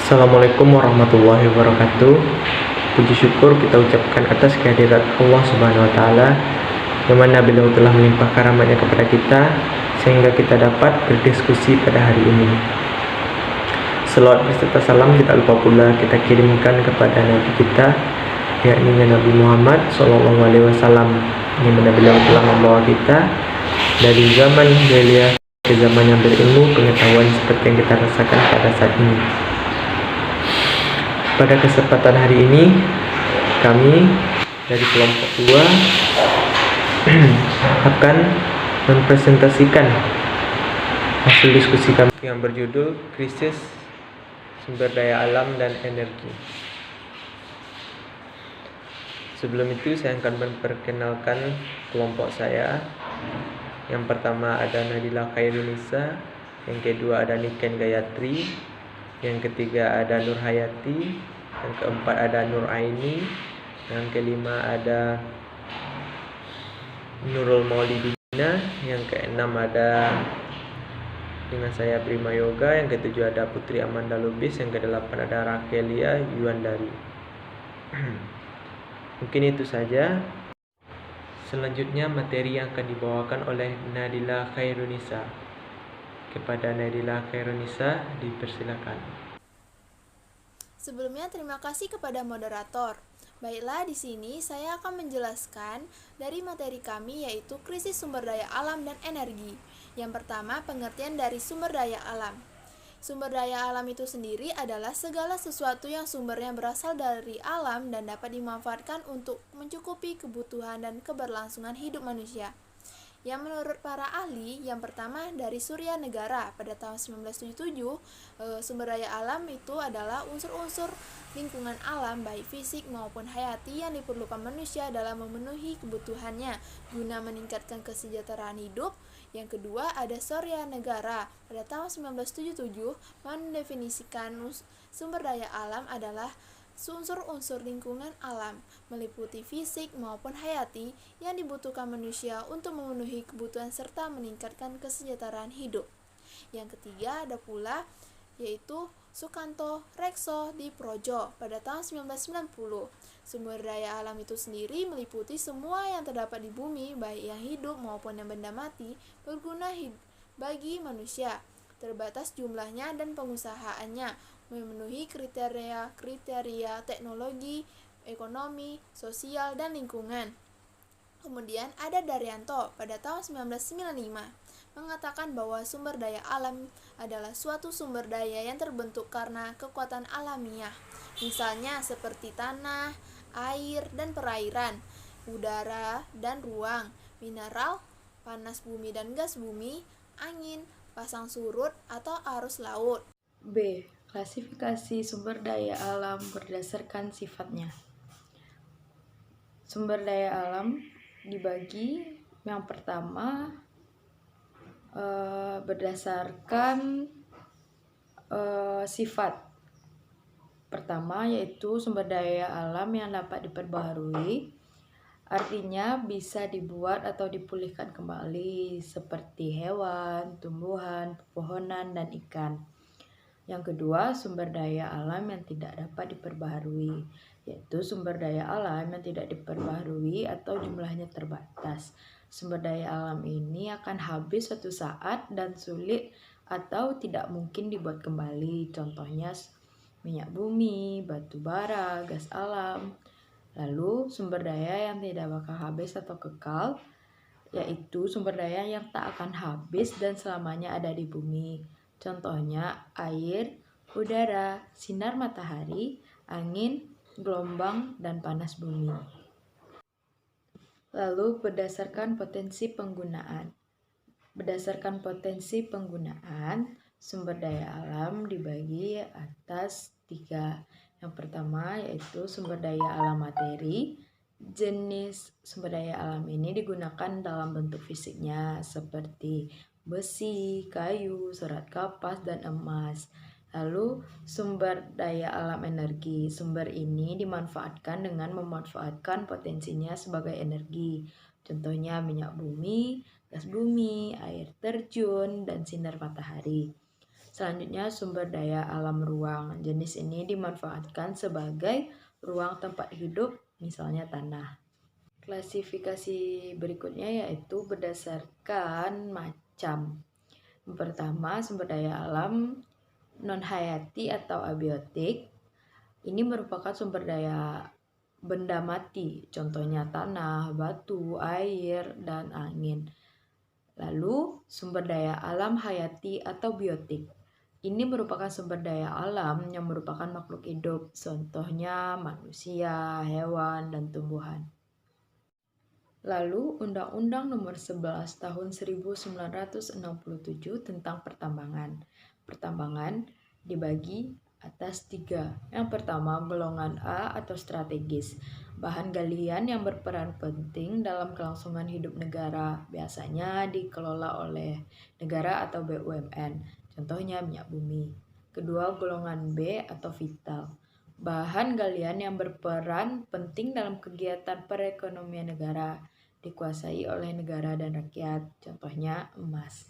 Assalamualaikum warahmatullahi wabarakatuh. Puji syukur kita ucapkan atas kehadirat Allah Subhanahu wa taala, yang mana beliau telah melimpahkan rahmatnya kepada kita sehingga kita dapat berdiskusi pada hari ini. Selawat beserta salam tidak lupa pula kita kirimkan kepada Nabi kita, yakni Nabi Muhammad SAW, yang mana beliau telah membawa kita dari zaman jahiliyah ke zaman yang berilmu pengetahuan seperti yang kita rasakan pada saat ini. Pada kesempatan hari ini, kami dari kelompok 2 akan mempresentasikan hasil diskusi kami yang berjudul Krisis Sumber Daya Alam dan Energi. Sebelum itu saya akan memperkenalkan kelompok saya. Yang pertama ada Nadila Khairunisa, yang kedua ada Niken Gayatri, yang ketiga ada Nur Hayati, yang keempat ada Nur Aini, yang kelima ada Nurul Maulidina, yang keenam ada dengan saya Prima Yoga, yang ketujuh ada Putri Amanda Lubis, yang kedelapan ada Rakelia Yuandari. Mungkin itu saja. Selanjutnya materi yang akan dibawakan oleh Nadila Khairunisa. Kepada Nadila Khairunisa dipersilakan. Sebelumnya terima kasih kepada moderator. Baiklah, di sini saya akan menjelaskan dari materi kami, yaitu krisis sumber daya alam dan energi. Yang pertama, pengertian dari sumber daya alam. Sumber daya alam itu sendiri adalah segala sesuatu yang sumbernya berasal dari alam dan dapat dimanfaatkan untuk mencukupi kebutuhan dan keberlangsungan hidup manusia. Yang menurut para ahli, yang pertama dari Surya Negara pada tahun 1977, sumber daya alam itu adalah unsur-unsur lingkungan alam baik fisik maupun hayati yang diperlukan manusia dalam memenuhi kebutuhannya guna meningkatkan kesejahteraan hidup. Yang kedua ada Surya Negara pada tahun 1977 mendefinisikan sumber daya alam adalah unsur-unsur lingkungan alam, meliputi fisik maupun hayati yang dibutuhkan manusia untuk memenuhi kebutuhan serta meningkatkan kesejahteraan hidup. Yang ketiga ada pula yaitu Sukanto Rekso di Projo pada tahun 1990. Sumber daya alam itu sendiri meliputi semua yang terdapat di bumi, baik yang hidup maupun yang benda mati, berguna bagi manusia. Terbatas jumlahnya dan pengusahaannya, memenuhi kriteria teknologi, ekonomi, sosial, dan lingkungan. Kemudian ada Daryanto pada tahun 1995 mengatakan bahwa sumber daya alam adalah suatu sumber daya yang terbentuk karena kekuatan alamiah, misalnya seperti tanah, air, dan perairan, udara dan ruang, mineral, panas bumi dan gas bumi, angin, pasang surut, atau arus laut. B. Klasifikasi sumber daya alam berdasarkan sifatnya. Sumber daya alam dibagi yang pertama berdasarkan sifat. Pertama yaitu sumber daya alam yang dapat diperbaharui, artinya bisa dibuat atau dipulihkan kembali seperti hewan, tumbuhan, pepohonan, dan ikan. Yang kedua, sumber daya alam yang tidak dapat diperbaharui, yaitu sumber daya alam yang tidak diperbaharui atau jumlahnya terbatas. Sumber daya alam ini akan habis suatu saat dan sulit atau tidak mungkin dibuat kembali. Contohnya minyak bumi, batu bara, gas alam. Lalu sumber daya yang tidak bakal habis atau kekal, yaitu sumber daya yang tak akan habis dan selamanya ada di bumi. Contohnya air, udara, sinar matahari, angin, gelombang, dan panas bumi. Lalu berdasarkan potensi penggunaan. Berdasarkan potensi penggunaan, sumber daya alam dibagi atas 3. Yang pertama yaitu sumber daya alam materi. Jenis sumber daya alam ini digunakan dalam bentuk fisiknya seperti besi, kayu, serat kapas, dan emas. Lalu sumber daya alam energi. Sumber ini dimanfaatkan dengan memanfaatkan potensinya sebagai energi. Contohnya minyak bumi, gas bumi, air terjun, dan sinar matahari. Selanjutnya, sumber daya alam ruang. Jenis ini dimanfaatkan sebagai ruang tempat hidup, misalnya tanah. Klasifikasi berikutnya yaitu berdasarkan macam. Yang pertama, sumber daya alam non-hayati atau abiotik. Ini merupakan sumber daya benda mati, contohnya tanah, batu, air, dan angin. Lalu, sumber daya alam hayati atau biotik. Ini merupakan sumber daya alam yang merupakan makhluk hidup, contohnya manusia, hewan, dan tumbuhan. Lalu, Undang-Undang Nomor 11 Tahun 1967 tentang pertambangan. Pertambangan dibagi atas 3. Yang pertama, golongan A atau strategis. Bahan galian yang berperan penting dalam kelangsungan hidup negara, biasanya dikelola oleh negara atau BUMN, contohnya minyak bumi. Kedua, golongan B atau vital. Bahan galian yang berperan penting dalam kegiatan perekonomian negara, dikuasai oleh negara dan rakyat, contohnya emas.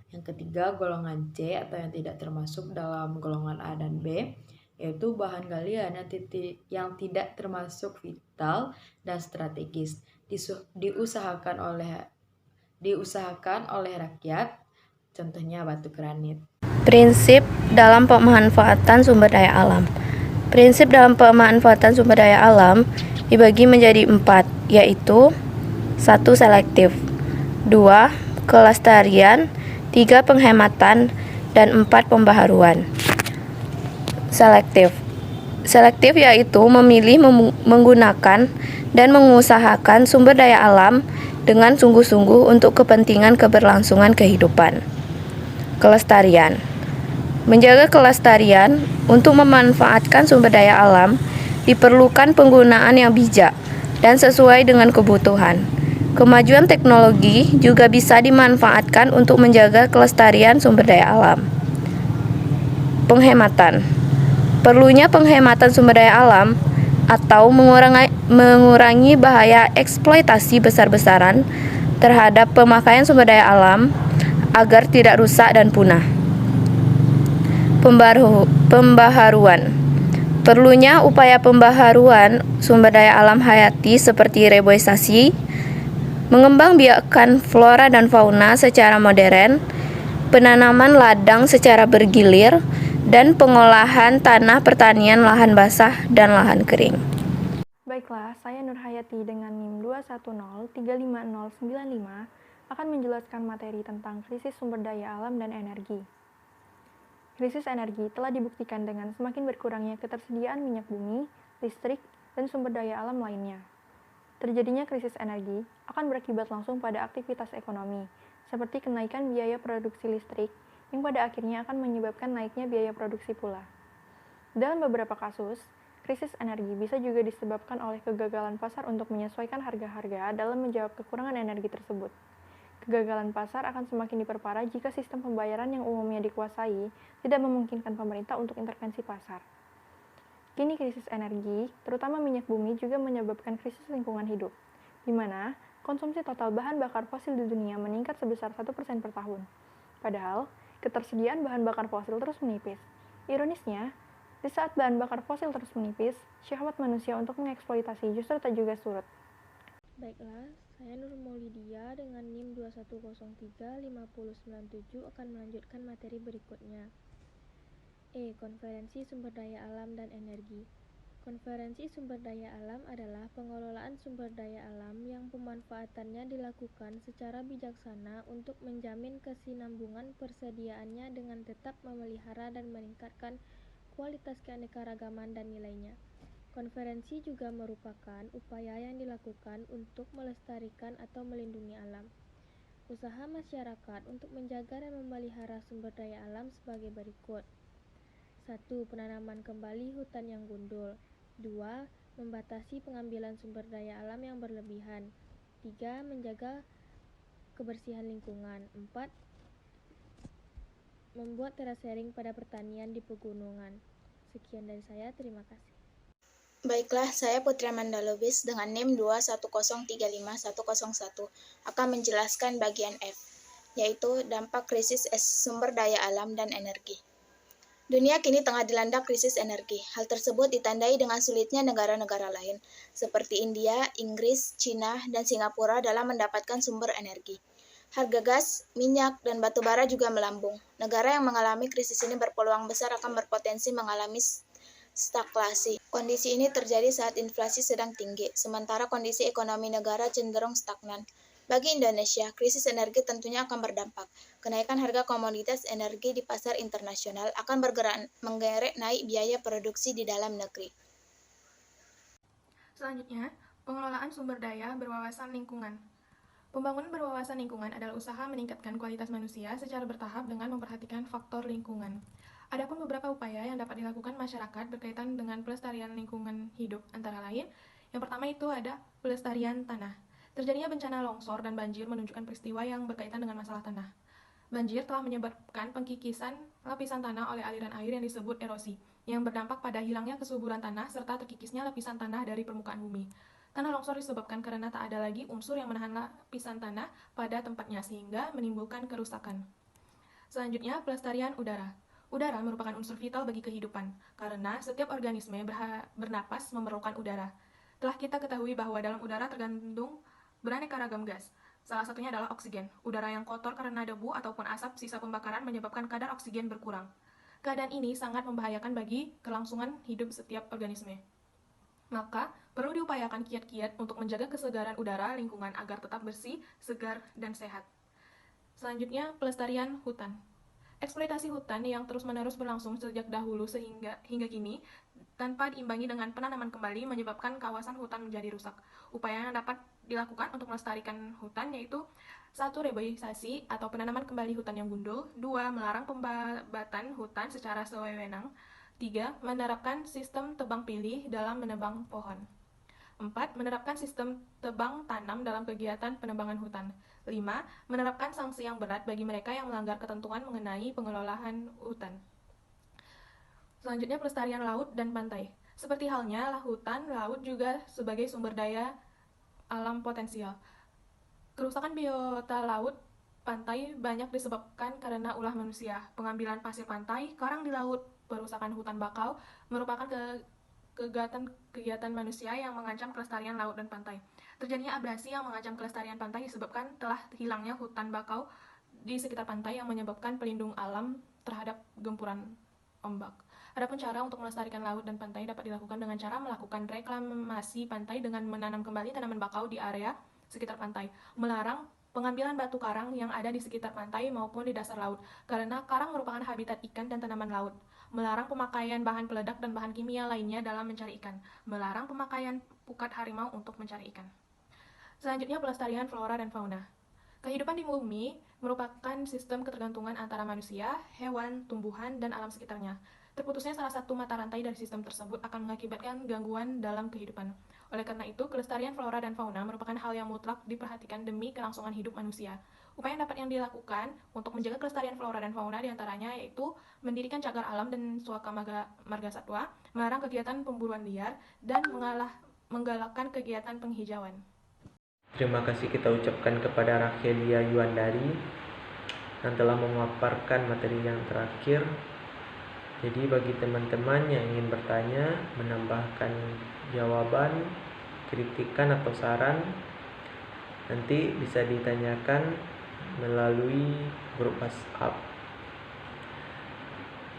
Yang ketiga, golongan C atau yang tidak termasuk dalam golongan A dan B, yaitu bahan galian yang tidak termasuk vital dan strategis, diusahakan oleh rakyat, contohnya batu granit. Prinsip dalam pemanfaatan sumber daya alam. Prinsip dalam pemanfaatan sumber daya alam dibagi menjadi 4, yaitu 1. Selektif, 2. Kelestarian, 3. Penghematan, dan 4. Pembaharuan. Selektif. Selektif yaitu memilih menggunakan dan mengusahakan sumber daya alam dengan sungguh-sungguh untuk kepentingan keberlangsungan kehidupan. Kelestarian. Menjaga kelestarian untuk memanfaatkan sumber daya alam diperlukan penggunaan yang bijak dan sesuai dengan kebutuhan. Kemajuan teknologi juga bisa dimanfaatkan untuk menjaga kelestarian sumber daya alam. Penghematan. Perlunya penghematan sumber daya alam atau mengurangi bahaya eksploitasi besar-besaran terhadap pemakaian sumber daya alam agar tidak rusak dan punah. Pembaharuan. Perlunya upaya pembaharuan sumber daya alam hayati seperti reboisasi, mengembangbiakkan flora dan fauna secara modern, penanaman ladang secara bergilir, dan pengolahan tanah pertanian lahan basah dan lahan kering. Baiklah, saya Nur Hayati dengan NIM 210-35095 akan menjelaskan materi tentang krisis sumber daya alam dan energi. Krisis energi telah dibuktikan dengan semakin berkurangnya ketersediaan minyak bumi, listrik, dan sumber daya alam lainnya. Terjadinya krisis energi akan berakibat langsung pada aktivitas ekonomi, seperti kenaikan biaya produksi listrik, yang pada akhirnya akan menyebabkan naiknya biaya produksi pula. Dalam beberapa kasus, krisis energi bisa juga disebabkan oleh kegagalan pasar untuk menyesuaikan harga-harga dalam menjawab kekurangan energi tersebut. Kegagalan pasar akan semakin diperparah jika sistem pembayaran yang umumnya dikuasai tidak memungkinkan pemerintah untuk intervensi pasar. Kini krisis energi, terutama minyak bumi, juga menyebabkan krisis lingkungan hidup, di mana konsumsi total bahan bakar fosil di dunia meningkat sebesar 1% per tahun. Padahal, ketersediaan bahan bakar fosil terus menipis. Ironisnya, di saat bahan bakar fosil terus menipis, syahwat manusia untuk mengeksploitasi justru tak juga surut. Baiklah, saya Nur Maulidia dengan NIM 2103597 akan melanjutkan materi berikutnya. Konferensi Sumber Daya Alam dan Energi. Konferensi sumber daya alam adalah pengelolaan sumber daya alam yang pemanfaatannya dilakukan secara bijaksana untuk menjamin kesinambungan persediaannya dengan tetap memelihara dan meningkatkan kualitas keanekaragaman dan nilainya. Konferensi juga merupakan upaya yang dilakukan untuk melestarikan atau melindungi alam. Usaha masyarakat untuk menjaga dan memelihara sumber daya alam sebagai berikut. 1. Penanaman kembali hutan yang gundul. 2. Membatasi pengambilan sumber daya alam yang berlebihan. 3. Menjaga kebersihan lingkungan. 4. Membuat terasering pada pertanian di pegunungan. Sekian dari saya, terima kasih. Baiklah, saya Putri Amanda Lubis dengan NIM 210355101 akan menjelaskan bagian F, yaitu dampak krisis sumber daya alam dan energi. Dunia kini tengah dilanda krisis energi. Hal tersebut ditandai dengan sulitnya negara-negara lain, seperti India, Inggris, China, dan Singapura dalam mendapatkan sumber energi. Harga gas, minyak, dan batu bara juga melambung. Negara yang mengalami krisis ini berpeluang besar akan berpotensi mengalami stagflasi. Kondisi ini terjadi saat inflasi sedang tinggi, sementara kondisi ekonomi negara cenderung stagnan. Bagi Indonesia, krisis energi tentunya akan berdampak. Kenaikan harga komoditas energi di pasar internasional akan menggerek naik biaya produksi di dalam negeri. Selanjutnya, pengelolaan sumber daya berwawasan lingkungan. Pembangunan berwawasan lingkungan adalah usaha meningkatkan kualitas manusia secara bertahap dengan memperhatikan faktor lingkungan. Adapun beberapa upaya yang dapat dilakukan masyarakat berkaitan dengan pelestarian lingkungan hidup, antara lain, yang pertama itu ada pelestarian tanah. Terjadinya bencana longsor dan banjir menunjukkan peristiwa yang berkaitan dengan masalah tanah. Banjir telah menyebabkan pengkikisan lapisan tanah oleh aliran air yang disebut erosi, yang berdampak pada hilangnya kesuburan tanah serta terkikisnya lapisan tanah dari permukaan bumi. Tanah longsor disebabkan karena tak ada lagi unsur yang menahan lapisan tanah pada tempatnya sehingga menimbulkan kerusakan. Selanjutnya, pelestarian udara. Udara merupakan unsur vital bagi kehidupan, karena setiap organisme bernapas memerlukan udara. Telah kita ketahui bahwa dalam udara terkandung beraneka ragam gas. Salah satunya adalah oksigen. Udara yang kotor karena debu ataupun asap sisa pembakaran menyebabkan kadar oksigen berkurang. Keadaan ini sangat membahayakan bagi kelangsungan hidup setiap organisme. Maka, perlu diupayakan kiat-kiat untuk menjaga kesegaran udara lingkungan agar tetap bersih, segar, dan sehat. Selanjutnya, pelestarian hutan. Eksploitasi hutan yang terus-menerus berlangsung sejak dahulu hingga kini tanpa diimbangi dengan penanaman kembali menyebabkan kawasan hutan menjadi rusak. Upaya yang dapat dilakukan untuk melestarikan hutan yaitu 1. Reboisasi atau penanaman kembali hutan yang gundul. 2. Melarang pembabatan hutan secara sewenang. 3. Menerapkan sistem tebang pilih dalam menebang pohon. 4. Menerapkan sistem tebang tanam dalam kegiatan penebangan hutan. 5. Menerapkan sanksi yang berat bagi mereka yang melanggar ketentuan mengenai pengelolaan hutan. Selanjutnya, pelestarian laut dan pantai. Seperti halnya hutan, laut juga sebagai sumber daya alam potensial. Kerusakan biota laut pantai banyak disebabkan karena ulah manusia. Pengambilan pasir pantai, karang di laut, perusakan hutan bakau merupakan kegiatan manusia yang mengancam kelestarian laut dan pantai. Terjadinya abrasi yang mengancam kelestarian pantai disebabkan telah hilangnya hutan bakau di sekitar pantai yang menyebabkan pelindung alam terhadap gempuran ombak. Adapun cara untuk melestarikan laut dan pantai dapat dilakukan dengan cara melakukan reklamasi pantai dengan menanam kembali tanaman bakau di area sekitar pantai, melarang pengambilan batu karang yang ada di sekitar pantai maupun di dasar laut, karena karang merupakan habitat ikan dan tanaman laut, melarang pemakaian bahan peledak dan bahan kimia lainnya dalam mencari ikan, melarang pemakaian pukat harimau untuk mencari ikan. Selanjutnya, pelestarian flora dan fauna. Kehidupan di bumi merupakan sistem ketergantungan antara manusia, hewan, tumbuhan, dan alam sekitarnya. Terputusnya salah satu mata rantai dari sistem tersebut akan mengakibatkan gangguan dalam kehidupan. Oleh karena itu, kelestarian flora dan fauna merupakan hal yang mutlak diperhatikan demi kelangsungan hidup manusia. Upaya yang dilakukan untuk menjaga kelestarian flora dan fauna diantaranya yaitu mendirikan cagar alam dan suaka marga satwa, melarang kegiatan pemburuan liar, dan menggalakkan kegiatan penghijauan. Terima kasih kita ucapkan kepada Rakhelia Yuandari yang telah memaparkan materi yang terakhir. Jadi bagi teman-teman yang ingin bertanya, menambahkan jawaban, kritikan atau saran, nanti bisa ditanyakan melalui grup WhatsApp.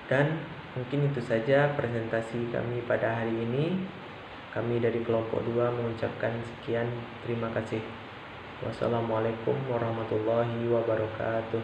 Dan mungkin itu saja presentasi kami pada hari ini. Kami dari kelompok 2 mengucapkan sekian, terima kasih. Wassalamualaikum warahmatullahi wabarakatuh.